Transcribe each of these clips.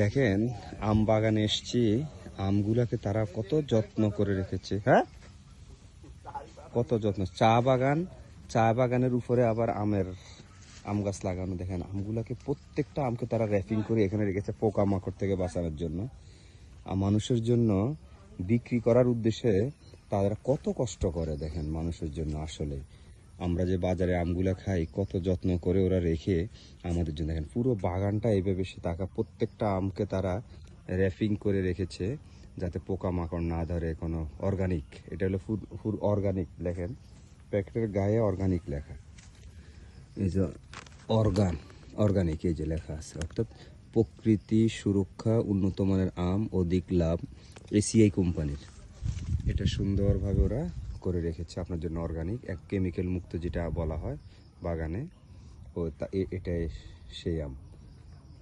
দেখেন আম বাগানে এসছি, আমগুলাকে তারা কত যত্ন করে রেখেছে। হ্যাঁ, কত যত্ন। চা বাগানের উপরে আবার আম গাছ লাগানো। দেখেন আমগুলাকে, প্রত্যেকটা আমকে তারা র্যাপিং করে এখানে রেখেছে পোকামাকড় থেকে বাঁচানোর জন্য। আর মানুষের জন্য বিক্রি করার উদ্দেশ্যে তারা কত কষ্ট করে দেখেন মানুষের জন্য। আসলে আমরা যে বাজারে আমগুলা খাই, কত যত্ন করে ওরা রেখে আমাদের জন্য। দেখেন পুরো বাগানটা এইভাবে প্রত্যেকটা আমকে তারা র্যাপিং করে রেখেছে যাতে পোকামাকড় না ধরে। কোনো অর্গানিক, এটা হলো ফুড অর্গানিক। দেখেন প্যাকেটের গায়ে অর্গানিক লেখা, এই যে অর্গানিক এই যে লেখা আছে, অর্থাৎ প্রকৃতি সুরক্ষা, উন্নত মানের আম, অধিক লাভ, এসিআই কোম্পানির। এটা সুন্দরভাবে ওরা করে রেখেছে আপনার জন্য। অর্গানিক, এক কেমিক্যাল মুক্ত যেটা বলা হয় বাগানে, ও এটাই সেই আম।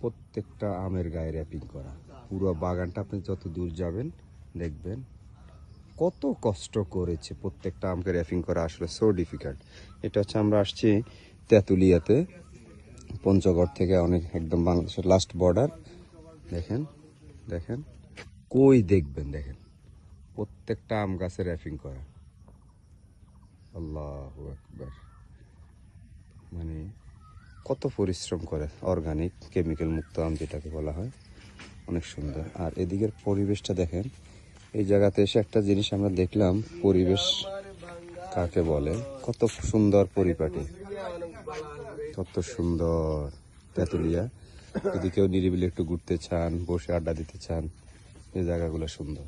প্রত্যেকটা আমের গায়ে র্যাপিং করা। পুরো বাগানটা আপনি যত দূর যাবেন দেখবেন কত কষ্ট করেছে প্রত্যেকটা আমকে র্যাপিং করা। আসলে সো ডিফিকাল্ট। এটা হচ্ছে, আমরা আসছি তেঁতুলিয়াতে, পঞ্চগড় থেকে অনেক, একদম বাংলাদেশের লাস্ট বর্ডার। দেখেন দেখেন কই দেখবেন, দেখেন প্রত্যেকটা আম গাছে র্যাপিং করা। আল্লাহু আকবার। মানে কত পরিশ্রম করে। অর্গানিক কেমিক্যাল মুক্ত আম যেটাকে বলা হয়, অনেক সুন্দর। আর এদিকের পরিবেশটা দেখেন। এই জায়গাতে এসে একটা জিনিস আমরা দেখলাম, পরিবেশ কাকে বলে। কত সুন্দর পরিপাটি, কত সুন্দর তেঁতুলিয়া। যদি কেউ নিরিবিলি একটু ঘুরতে চান, বসে আড্ডা দিতে চান, এই জায়গাগুলো সুন্দর।